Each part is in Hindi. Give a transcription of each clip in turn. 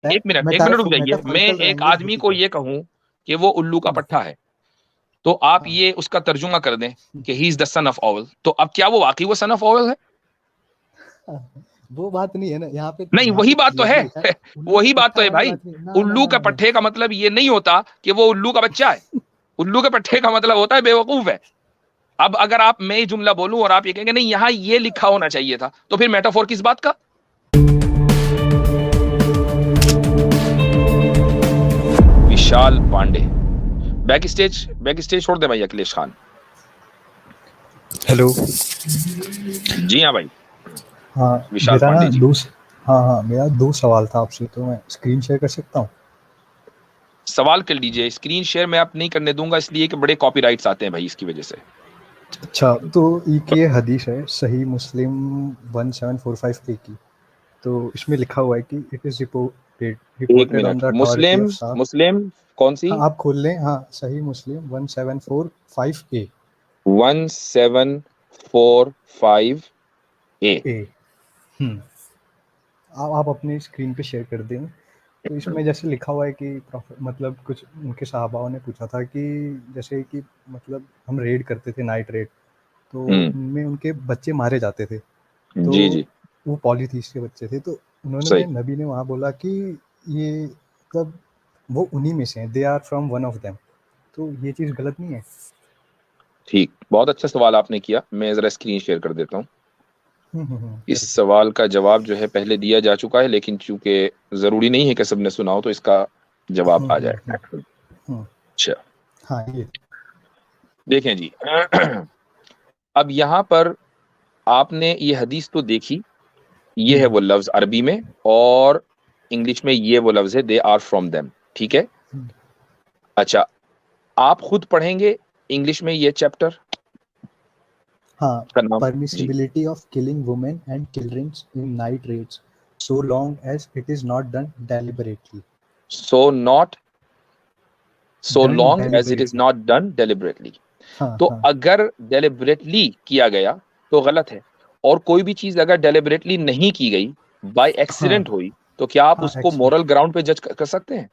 एक मिनट रुक जाइए। मैं मेटाफोरिकल एक लैंग्वेज आदमी होती को है। ये कहूं कि वो उल्लू का पट्टा है, तो आप हाँ ये उसका तर्जुमा कर दें कि he is the son of owl, तो अब क्या वो वाकई वो सन ऑफ ऑवल है? हाँ, वो बात नहीं है ना यहाँ पे। नहीं, यहाँ पे वही बात तो है। क्लियरली लिखा है, उल्लू का वही बात पट्टा तो है वाली भाई। बात नहीं, ना ना उल्लू ना के ना ना। पट्टे का मतलब ये नहीं होता कि वो उल्लू का बच्चा है। उल्लू के पट्टे का मतलब होता है बेवकूफ है। अब अगर आप मैं ये जुमला बोलूं और आप ये कहेंगे नहीं यहाँ ये लिखा होना चाहिए था, तो फिर मेटाफोर किस बात का? विशाल पांडे, बैक स्टेज छोड़ दे भाई अखिलेश खान। हेलो। जी हाँ भाई, हाँ विशाल मेरा ना पांडे जी। हाँ मेरा दो सवाल था आपसे, तो मैं स्क्रीन शेयर कर सकता हूँ? सवाल कर लीजिए। स्क्रीन शेयर मैं आप नहीं करने दूंगा, इसलिए कि बड़े कॉपीराइट्स आते हैं भाई इसकी वजह से। अच्छा, तो एक ये हदीस है सही मुस्लिम 1745 की, तो इसमें लिखा हुआ है कि इट इज एक reported on minute, the authority Muslim of साहब। मुस्लिम कौन सी? हाँ आप खोल लें, हाँ सही मुस्लिम 1745 1745 ए। ए। हम्म, आप अपने स्क्रीन पे शेयर कर दें। तो इसमें जैसे लिखा हुआ है कि मतलब कुछ उनके सहाबाओं ने पूछा था कि जैसे कि मतलब हम रेड करते थे, नाइट रेड, तो हम्म। उनमें उनके बच्चे मारे जाते थे। तो जी जी, वो पॉलीथीस के बच्चे थे, तो उन्होंने सही। नबी ने वहाँ बोला कि ये मतलब वो उन्हीं में से हैं, they are from one of them. तो ये चीज़ गलत नहीं है? ठीक, बहुत अच्छा सवाल आपने किया। मैं जरा स्क्रीन शेयर कर देता हूँ। इस करिए। सवाल का जवाब जो है पहले दिया जा चुका है, लेकिन चूंकि जरूरी नहीं है कि सबने सुना हो, तो इसका जवाब आ जाए। हम्म, अच्छा, हाँ ये। देखें जी। अब यहाँ पर आपने ये हदीस तो देखी, ये है वो लफ्ज अरबी में, और इंग्लिश में ये वो लफ्ज है दे आर फ्रॉम देम, ठीक है। अच्छा, आप खुद पढ़ेंगे इंग्लिश में ये चैप्टर हाँ, का नाम जी। Permissibility of killing women and childrens in night raids so long as it is not done deliberately. So not so done long as it is deliberately. Not done deliberately. हाँ तो हाँ। अगर डेलिबरेटली किया गया तो गलत है, और कोई भी चीज अगर डेलिबरेटली नहीं की गई, बाय हाँ एक्सीडेंट हुई, तो क्या आप हाँ उसको एक्सीडेंट। मोरल ग्राउंड पे जज कर सकते हैं?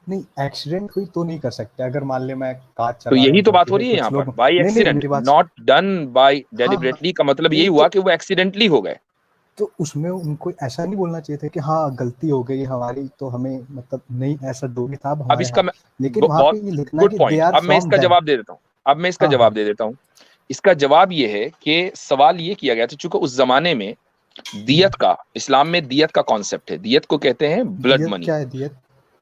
नहीं, एक्सीडेंट हुई तो नहीं कर सकते। अगर मान ले मैं कार तो चला रहा यही हूँ तो बात गलती हो से, रही है कुछ यहाँ पर, लोग। बाय नहीं नहीं एक्सीडेंट, मेरी बात नॉट डन बाय हाँ हाँ। डेलिबरेटली का मतलब यही नहीं हुआ कि वो एक्सीडेंटली हो गए। तो उसमें उनको ऐसा नहीं बोलना चाहिए था कि हाँ गलती हो गई हमारी, तो हमें मतलब नहीं, ऐसा जो भी था अब अब हमारे इसका हाथ। लेकिन वहां बहुत पे ये लिखना गुड कि दे पॉइंट, आर अब मैं फ्रॉम इसका देम। जवाब दे देता हूँ। अब मैं इसका हाँ जवाब हाँ। दे देता हूँ। इसका जवाब ये है कि सवाल ये किया गया था, चूंकि उस जमाने में दियत का, इस्लाम में दियत का कॉन्सेप्ट है, दियत को कहते हैं ब्लड दियत मनी। क्या है? दियत?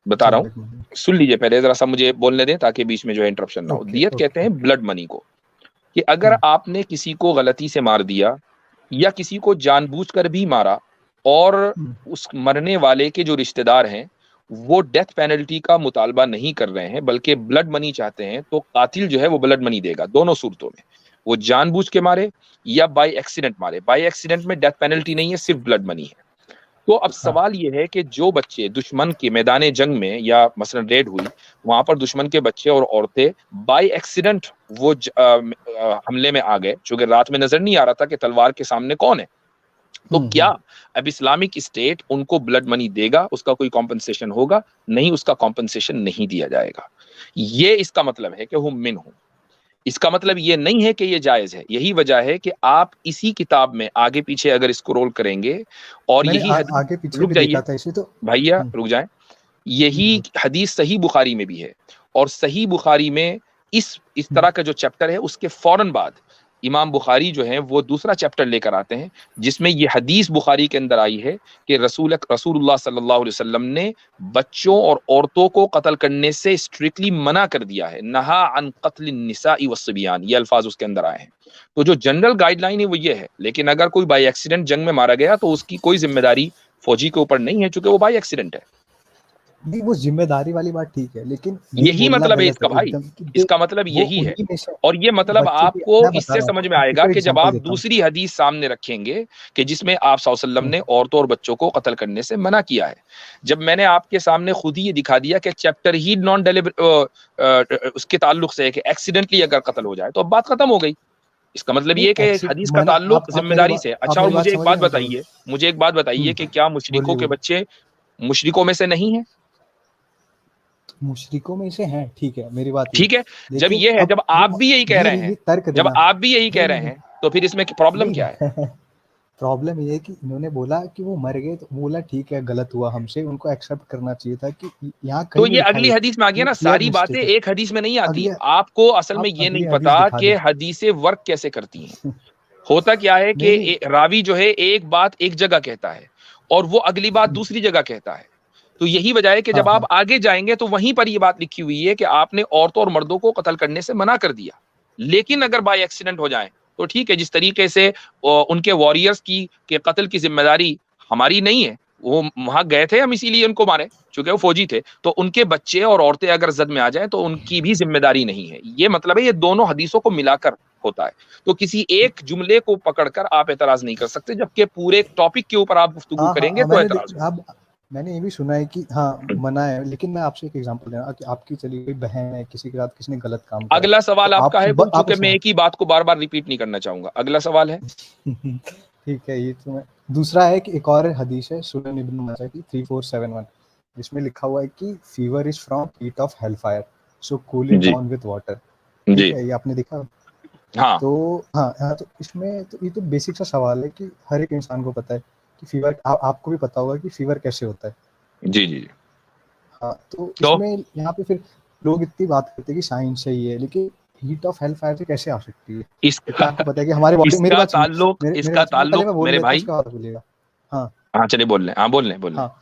बता अच्छा, रहा हूँ, ब्लड मनी। सुन लीजिए पहले जरा सा, मुझे बोलने दें ताकि बीच में जो है इंटरप्शन ना हो। ओके दियत कहते ओके हैं ओके। ब्लड मनी को, कि अगर आपने किसी को गलती से मार दिया या किसी को जानबूझकर भी मारा, और उस मरने वाले के जो रिश्तेदार हैं वो डेथ पेनल्टी का मुतालबा नहीं कर रहे हैं बल्कि ब्लड मनी चाहते हैं, तो कातिल जो है वो ब्लड मनी देगा दोनों सूरतों में, वो जानबूझ के मारे या बाय एक्सीडेंट मारे। बाय एक्सीडेंट में डेथ पेनल्टी नहीं है, सिर्फ ब्लड मनी है। तो अब हाँ सवाल ये है कि जो बच्चे दुश्मन के मैदान जंग में या मसलन रेड हुई, वहां पर दुश्मन के बच्चे और औरतें बाय एक्सीडेंट वो हमले में आ गए, चूंकि रात में नजर नहीं आ रहा था कि तलवार के सामने कौन है, तो क्या अब इस्लामिक स्टेट उनको ब्लड मनी देगा? उसका कोई कॉम्पनसेशन होगा? नहीं, उसका कॉम्पनसेशन नहीं दिया जाएगा। ये इसका मतलब है कि हुम मिन हूं। इसका मतलब ये नहीं है कि ये जायज है। यही वजह है कि आप इसी किताब में आगे पीछे अगर स्क्रॉल करेंगे, और मैंने यही हदीस, आगे पीछे रुक भी जाइए देखा था इसे तो। भैया हम्म, रुक जाएं, यही हदीस सही बुखारी में भी है। और सही बुखारी में इस तरह का जो चैप्टर है, उसके फौरन बाद इमाम बुखारी जो है वो दूसरा चैप्टर लेकर आते हैं, जिसमें ये हदीस बुखारी के अंदर आई है कि रसूलुल्लाह सल्लल्लाहु अलैहि वसल्लम ने बच्चों और औरतों को कत्ल करने से स्ट्रिक्टली मना कर दिया है। नहा अन कत्ल निसाई वस्सिबियान, ये अल्फाज उसके अंदर आए हैं। तो जो जनरल गाइडलाइन है वो ये है, लेकिन अगर कोई बाई एक्सीडेंट जंग में मारा गया तो उसकी कोई जिम्मेदारी फौजी के ऊपर नहीं है, चूंकि वो बाई एक्सीडेंट है। नहीं वो जिम्मेदारी वाली बात ठीक है, लेकिन ये यही बोलना मतलब है गलत इसका है भाई, एकदम कि इसका मतलब वो यही है। उन्हीं में से और ये मतलब बच्चों की। आपको मैं बता इससे रहा हूँ समझ में आपको, आएगा कोई कि जब एग्जांपल आप देता हूँ। दूसरी हदीस सामने रखेंगे कि जिसमें आप सल्लल्लाहु अलैहि वसल्लम ने औरतों और बच्चों को कत्ल करने से मना किया है, जब मैंने आपके सामने खुद ही ये दिखा दिया कि चैप्टर ही नॉन डिलीवर उसके ताल्लुक से है कि एक्सीडेंटली अगर कत्ल हो जाए तो अब बात खत्म हो गई। इसका मतलब नहीं ये कि हदीस एक्सीडेंट का मैंने ताल्लुक आप मेरी जिम्मेदारी बात से। आप अच्छा, और मेरी बात मुझे एक समझ बात रहे हैं? बोलो। बताइए, मुझे एक बात बताइए कि क्या बोलिए मुशरिकों के बोलिए। बच्चे मुशरिकों में से नहीं है? मुशरिकों में से हैं, ठीक है, मेरी बात ठीक है, जब ये है, जब आप भी यही कह रहे हैं, जब आप भी यही कह रहे हैं, तो फिर इसमें प्रॉब्लम क्या है? प्रॉब्लम ये है कि इन्होंने बोला कि वो मर गए, तो बोला ठीक है गलत हुआ हमसे, उनको एक्सेप्ट करना चाहिए था कि यहाँ तो कहीं ये अगली हदीस में आ गया ना, सारी बातें एक हदीस में नहीं आती। आपको असल में ये नहीं पता कि हदीसें वर्क कैसे करती हैं। होता क्या है कि रावी जो है एक बात एक जगह कहता है और वो अगली बात दूसरी जगह कहता है। तो यही वजह है कि जब आप आगे जाएंगे तो वहीं पर ये बात लिखी हुई है कि आपने औरतों और मर्दों को कत्ल करने से मना कर दिया, लेकिन अगर बाय एक्सीडेंट हो जाए तो ठीक है, जिस तरीके से उनके वॉरियर्स की के कत्ल की जिम्मेदारी हमारी नहीं है, वो वहां गए थे, हम इसीलिए उनको मारे चूंकि वो फौजी थे, तो उनके बच्चे और औरतें अगर जद में आ जाए तो उनकी भी जिम्मेदारी नहीं है। ये मतलब है, ये दोनों हदीसों को मिलाकर होता है। तो किसी एक जुमले को पकड़कर आप एतराज नहीं कर सकते, जबकि पूरे टॉपिक के ऊपर आप गुफ्तगू करेंगे तो एतराज होगा। मैंने ये भी सुना है कि हाँ मना है, लेकिन मैं आपसे एक एग्जांपल देना कि आपकी चली गई बहन है, किसी के साथ किसने गलत काम किया। अगला सवाल तो आपका है, क्योंकि मैं एक ही बात को बार बार रिपीट नहीं करना चाहूंगा। अगला सवाल है ठीक है, ये तो मैं दूसरा है कि एक और हदीस है सुनन इब्न माजा की 3471, जिसमें लिखा हुआ है कि fever is from heat of Hellfire, so cool it down with water. ठीक है, ये आपने देखा? हाँ। तो हाँ, तो इसमें तो ये तो बेसिक सा सवाल है कि हर एक इंसान को पता है कि फीवर, आपको भी पता होगा कि फीवर कैसे होता है। जी जी। हाँ, तो इसमें यहाँ पे फिर लोग इतनी बात करते हैं कि साइंस सही है, लेकिन हीट ऑफ हेल फायर से कैसे आ सकती है? इसका आपको पता है कि हमारे बॉडी, इसका ताल्लुक मेरे भाई, बोलिएगा। हाँ हाँ चलिए बोल लें, हाँ बोल लें। हाँ,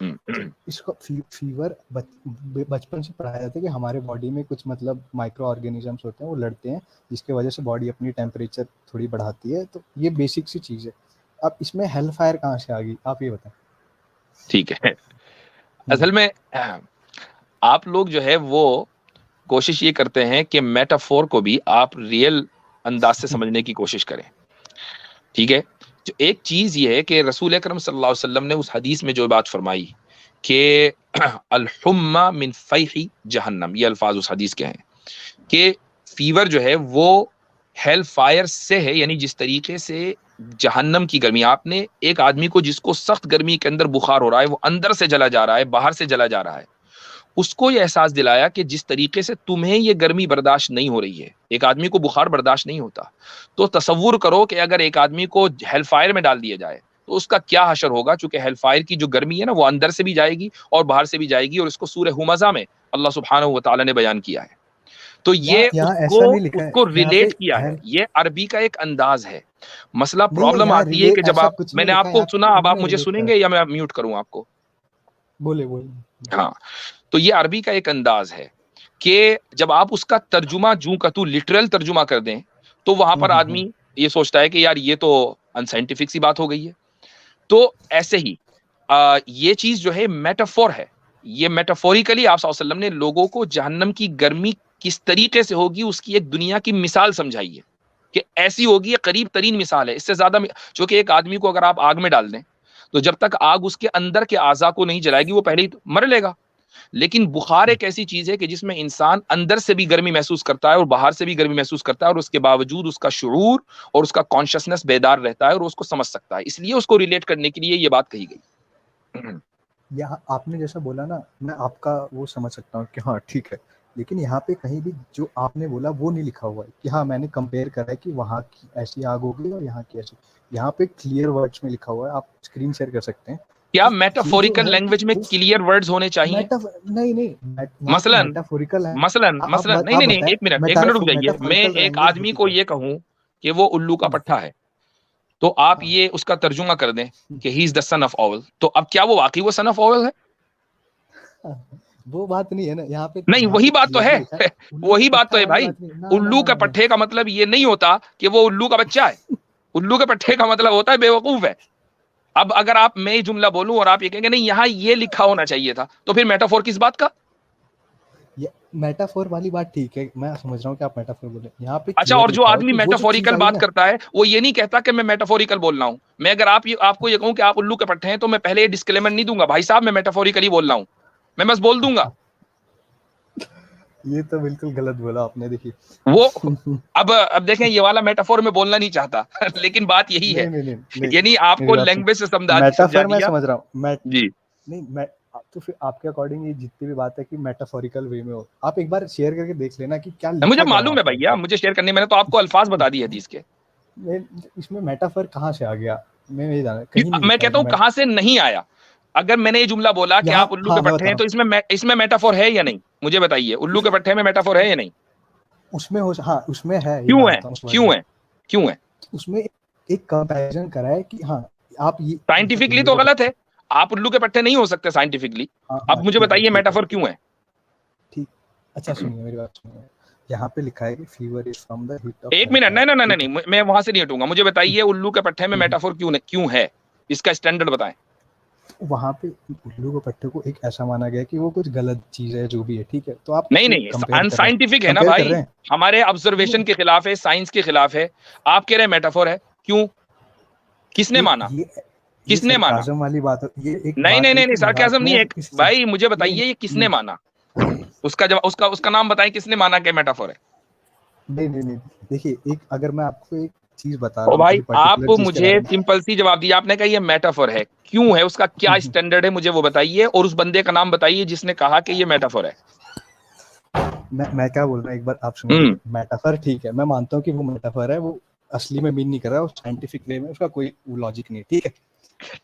इसको फीवर बचपन से पढ़ाया जाता है कि हमारे बॉडी में कुछ मतलब माइक्रो ऑर्गेनिजम्स होते हैं, वो लड़ते हैं, जिसके वजह से बॉडी अपनी टेम्परेचर थोड़ी बढ़ाती है। तो ये बेसिक सी चीज़ है। अब इसमें हेल फायर कहाँ से आ गई, आप ये बताएं। ठीक है, असल में आप लोग जो है वो कोशिश ये करते हैं कि मेटाफोर को भी आप रियल अंदाज से समझने की कोशिश करें। ठीक है, जो एक चीज ये है कि रसूल अकरम सल्लल्लाहु अलैहि वसल्लम ने उस हदीस में जो बात फरमाई कि अल-हुम्मा मिन फैही जहन्नम, ये अल्फाज उस हदीस के हैं कि फीवर जो है वो हेल फायर से है, यानी जिस तरीके से जहन्नम की गर्मी, आपने एक आदमी को जिसको सख्त गर्मी के अंदर बुखार हो रहा है, वो अंदर से जला जा रहा है, बाहर से जला जा रहा है, उसको ये एहसास दिलाया कि जिस तरीके से तुम्हें ये गर्मी बर्दाश्त नहीं हो रही है, एक आदमी को बुखार बर्दाश्त नहीं होता, तो तसव्वुर करो कि अगर एक आदमी को हेलफायर में डाल दिया जाए तो उसका क्या हशर होगा। चूंकि हेलफायर की जो गर्मी है ना, वो अंदर से भी जाएगी और बाहर से भी जाएगी, और इसको सूरह हुमज़ा में अल्लाह सुब्हानहू व तआला ने बयान किया है। तो ये उसको रिलेट किया है, ये अरबी का एक अंदाज है। मसला प्रॉब्लम आती है कि जब आप, मैंने आपको सुना, अब आप मुझे सुनेंगे या मैं म्यूट करूं आपको? बोले। हाँ, तो ये अरबी का एक अंदाज है कि जब आप उसका तर्जुमा जूं का तू लिटरल तर्जुमा कर दें तो वहां पर आदमी ये सोचता है कि यार ये तो अनसाइंटिफिक सी बात हो गई है। तो ऐसे ही ये चीज जो है मेटाफोर है, ये मेटाफोरिकली आप सल्लल्लाहु अलैहि वसल्लम ने लोगों को जहन्नम की गर्मी किस तरीके से होगी उसकी एक दुनिया की मिसाल समझाई है कि ऐसी होगी, ये करीब तरीन मिसाल है। इससे ज्यादा, जो कि एक आदमी को अगर आप आग में डाल दें तो जब तक आग उसके अंदर के आज़ा को नहीं जलाएगी वो पहले ही मर लेगा। लेकिन बुखार एक ऐसी चीज है कि जिसमें इंसान अंदर से भी गर्मी महसूस करता है और बाहर से भी गर्मी महसूस करता है, और उसके बावजूद उसका शुऊर और उसका कॉन्शियसनेस बेदार रहता है और उसको समझ सकता है। इसलिए उसको रिलेट करने के लिए ये बात कही गई। यहाँ आपने जैसा बोला ना, मैं आपका वो समझ सकता हूँ कि हाँ ठीक है, लेकिन यहाँ पे कहीं भी जो आपने बोला वो नहीं लिखा हुआ है कि हाँ मैंने कंपेयर करा है कि वहाँ की ऐसी आग होगी और यहाँ की ऐसी। यहाँ पे क्लियर वर्ड्स में लिखा हुआ है, आप स्क्रीन शेयर कर सकते हैं। क्या मेटाफोरिकल लैंग्वेज में क्लियर वर्ड्स होने चाहिए? नहीं, मसलन नहीं, एक मिनट रुक जाइए। मैं एक आदमी को ये कहूं कि वो उल्लू का पट्टा है, तो आप ये उसका तर्जुमा कर दें कि he is the son of owl, तो अब क्या वो वाकई वो सन ऑफ ऑवल है? वो बात नहीं है ना यहाँ पे। नहीं, वही बात तो है वही बात तो है भाई। उल्लू के पट्टे का मतलब ये नहीं होता कि वो उल्लू का बच्चा है। उल्लू के पट्टे का मतलब होता है बेवकूफ है। अब अगर आप मैं जुमला बोलूं और आप ये कहेंगे नहीं यहाँ ये लिखा होना चाहिए था, तो फिर मेटाफोर किस बात का? मेटाफोर वाली बात ठीक है, मैं समझ रहा हूँ कि आप मेटाफोर बोले यहाँ पे। अच्छा, और जो आदमी मेटाफोरिकल बात करता है वो ये नहीं कहता कि मैं मेटाफोरिकल बोल रहा हूँ। मैं अगर आपको ये कहूँ कि आप उल्लू के पट्टे हैं तो मैं पहले डिस्क्लेमर नहीं दूंगा, भाई साहब मैं मेटाफोरिकली बोल रहा हूँ, मैं बस बोल दूंगा। ये तो बिल्कुल गलत बोला आपने। देखिए वो अब देखें, ये वाला मेटाफोर में बोलना नहीं चाहता लेकिन बात यही है, यानी आपको लैंग्वेज से समझा मैं समझ रहा हूँ। जी नहीं, तो फिर आपके अकॉर्डिंग ये जितनी भी बात है कि मेटाफोरिकल वे में हो, आप एक बार शेयर करके देख लेना कि क्या मुझे लिखा क्या मालूम है वहाँ भैया, मुझे शेयर करने, मैंने तो आपको अल्फाज बता दिए हदीस के। इसमें मेटाफर कहाँ से आ गया, मैं ये जाना, कहीं नहीं मैं लिखा है कहता कि हूँ कहाँ से नहीं आया। अगर मैंने ये जुमला बोला कि यहाँ, आप उल्लू हाँ के मैं पट्टे बता हैं, रहा तो हूँ, इसमें मेटाफोर है या नहीं, मुझे बताइए। उल्लू के पट्टे में मेटाफोर है या नहीं? उसमें हो, हाँ उसमें है, ये क्यों है? मानता हूँ, समझ क्यों गया। है? क्यों है? उसमें एक कंपैरिजन करा है कि हाँ आप ये मतलब साइंटिफिकली उल्लू तो के गलत पट्टे, है, आप उल्लू के पट्टे नहीं हो सकते साइंटिफिकली। हाँ हाँ अब मुझे ठीक है बताइए ठीक है मेटाफोर क्यों है? ठीक। अच्छा सुनिए मेरी बात सुनिए, यहाँ पे लिखा है कि fever is from the heat of एक मिनट, हलफायर, नहीं नहीं नहीं ठीक है। नहीं, मैं वहां से नहीं हटूंगा। मुझे बताइए उल्लू के पट्टे में मेटाफोर क्यों है, इसका स्टैंडर्ड बताएं। वहाँ पे उल्लू के पट्टे को एक ऐसा माना गया कि वो कुछ गलत चीज है जो भी है, ठीक है, तो आप नहीं उसे नहीं, कंपेयर कर रहे हैं, अनसाइंटिफिक है ना कंपेयर कर भाई, रहे हैं। हमारे नहीं ऑब्जर्वेशन के खिलाफ है, साइंस के खिलाफ है। आप कह रहे हैं मेटाफोर है, क्यों? किसने एक माना? ये किसने माना? सरकाजम वाली बात है, ये एक नहीं नहीं बात है नहीं नहीं, कि मजाक सार्केज्म में नहीं है इस भाई, मुझे नहीं बताइए ये किसने नहीं माना? उसका जब उसका नाम बताएं, किसने माना कि मेटाफोर है? नहीं नहीं नहीं, देखिए एक, अगर मैं आपको एक चीज बता ओ रहा हूँ भाई, किसी आप पर्टिकुलर चीज के मुझे बारे में, सिंपल सी जवाब दिया, आपने कहा ये मेटाफोर है, क्यों है, उसका क्या स्टैंडर्ड है, मुझे वो बताइए, और उस बंदे का नाम बताइए जिसने कहा कि ये मेटाफोर है। मैं क्या बोल रहा हूँ, एक बार आप सुनिए। हम्म। मेटाफर ठीक है, मैं मानता हूँ कि वो मेटाफर है, वो असली में मीन नहीं कर रहा, वो साइंटिफिक वे में उसका कोई लॉजिक नहीं है, ठीक है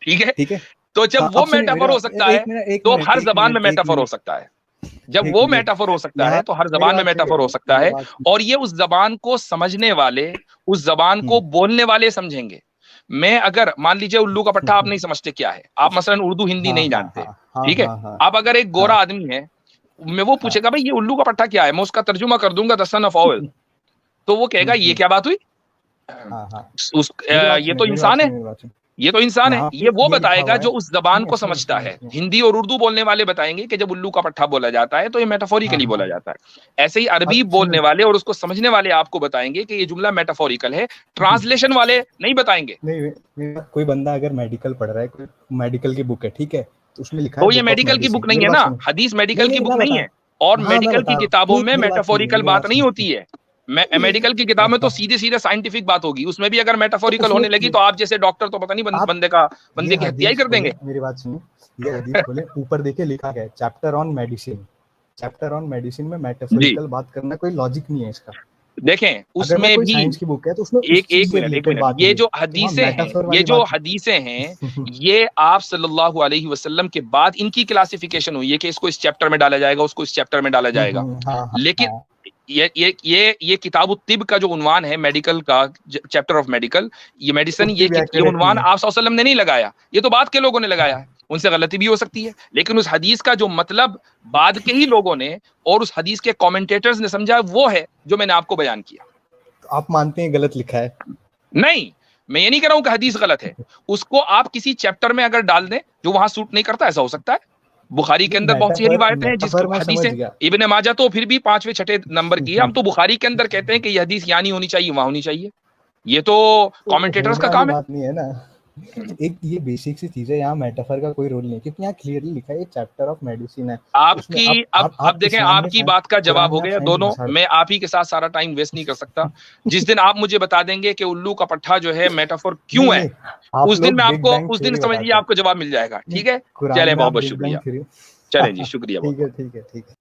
ठीक है, ठीक है। तो हाँ जब वो अब सुनिए मेरी मेटाफोर हो बात, सकता है, एक तो मिनट हर एक जबान में मिनट एक मेटाफोर हो मिनट सकता है। जब एक वो मिनट मेटाफोर हो सकता है, यहाँ तो हर मेरी जबान में बात सुनिए, मेटाफोर हो सकता मेरी है। बात और ये उस जबान को समझने वाले, उस जबान को बोलने वाले समझेंगे। मैं अगर मान लीजिए उल्लू का पट्टा आप नहीं समझते क्या है, आप मसलन उर्दू हिंदी हाँ नहीं हाँ जानते, हाँ हाँ ठीक है, हाँ हाँ आप अगर एक गोरा हाँ आदमी है, मैं वो हाँ पूछेगा भाई ये उल्लू का पट्टा क्या है, मैं उसका तर्जुमा कर दूंगा द सन ऑफ ऑल, तो वो कहेगा ये हम्म, क्या बात हुई? हाँ हाँ मेरी बात ये सुनिए, तो मेरी बात इंसान है, सुनिए, मेरी बात सुनिए। ये तो इंसान है। यहाँ पे ये वो ये लिखा बताएगा हुआ है, जो उस जबान सुनिए को सुनिए समझता सुनिए है। सुनिए। हिंदी और उर्दू बोलने वाले बताएंगे कि जब उल्लू का पट्टा बोला जाता है तो ये हाँ मेटाफोरिकली बोला हाँ जाता है। ऐसे ही अरबी अब बोलने सुनिए, वाले और उसको समझने वाले आपको बताएंगे कि ये जुमला मेटाफोरिकल है। ट्रांसलेशन वाले नहीं बताएंगे। नहीं कोई बंदा अगर मेडिकल पढ़ रहा है, कोई मेडिकल की बुक है, ठीक है, तो उसमें लिखा है तो ये बुक ऑफ मेडिकल की बुक मेडिसिन, नहीं मेरी है बात ना, सुनिए। हदीस नहीं मेडिकल की नहीं बुक मैं नहीं बता है। और हाँ मैं मेडिकल बता की रहा हूँ, किताबों एक में मेरी बात सुनिए, मेटाफोरिकल मेरी बात बात नहीं सुनिए। होती है। मेडिकल की किताब में तो सीधे सीधे साइंटिफिक बात होगी, उसमें भी अगर तो मेटाफोरिकल उसमें होने लगी तो आप जैसे डॉक्टर तो पता नहीं आप ये बंदे की हत्या ही हदीस कर खोले, देंगे। मेरी बात सुनिए, ये हदीस खोले, ऊपर देखिए लिखा गया है chapter on medicine, chapter on medicine में जी, मेटाफोरिकल बात करना कोई लॉजिक नहीं है इसका। देखें अगर मैं उसमें कोई भी साइंस की बुक है तो उसमें एक उस चीज से एक रिलेटेड मिनट, बात होगी, तो वहाँ मेटाफोर ये वाली जो बात हदीसें हैं, ये आप सल्लल्लाहु अलैहि वसल्लम के बाद इनकी क्लासिफिकेशन हुई है कि इसको इस चैप्टर में डाला जाएगा, उसको इस चैप्टर में डाला जाएगा। हाँ हाँ लेकिन हाँ ये किताब तिब का जो उन्वान है, मेडिकल का चैप्टर ऑफ मेडिकल, ये मेडिसिन, उतनी भी ये एक्यूरेट नहीं उन्वान है। आप सल्लल्लाहु अलैहि वसल्लम ने नहीं लगाया, ये तो बाद के लोगों ने लगाया है। उनसे गलती भी हो सकती है, लेकिन उस हदीस का जो मतलब बाद के ही लोगों ने और उस हदीस के कमेंटेटर्स ने समझा, वो है जो मैंने आपको बयान किया। तो आप मानते हैं गलत लिखा है? नहीं, मैं ये नहीं कह रहा हूं कि हदीस गलत है। उसको आप किसी चैप्टर में अगर डाल दें जो वहां सूट नहीं करता, ऐसा हो सकता है। बुखारी के नहीं, अंदर बहुत सी रिवायतें हैं, जिस मेटाफर मैं समझ हदीसें, गया। इब्ने माजा तो फिर भी 5वें 6ठे नंबर की है, हम तो बुखारी के अंदर कहते हैं कि ये हदीस यहाँ नहीं होनी चाहिए, वहां होनी चाहिए। ये तो तो कमेंटेटर्स होने का वाली काम है। बात नहीं है ना। एक ये बेसिक सी चीज है, यहाँ मेटाफर का कोई रोल नहीं है, क्योंकि यहाँ क्लियरली लिखा है ये चैप्टर ऑफ मेडिसिन है। उसमें आपकी अब आप देखें, इस्लाम में आपकी बात का जवाब कुरान हो में आप गया साइंस दोनों। घुसा मैं आप ही के साथ सारा टाइम वेस्ट नहीं कर सकता। जिस दिन आप मुझे बता देंगे कि उल्लू का पट्टा जो है मेटाफोर नहीं क्यों है, नहीं, आप उस दिन लोग मैं बिग आपको, बैंग उस दिन थ्योरी समझिए बताते हैं। आपको जवाब मिल जाएगा। नहीं, ठीक है, कुरान चले, में बहुत आप बहुत बिग बैंग शुक्रिया। थ्योरी चले जी, शुक्रिया बहुत ठीक है बहुत। ठीक है ठीक है।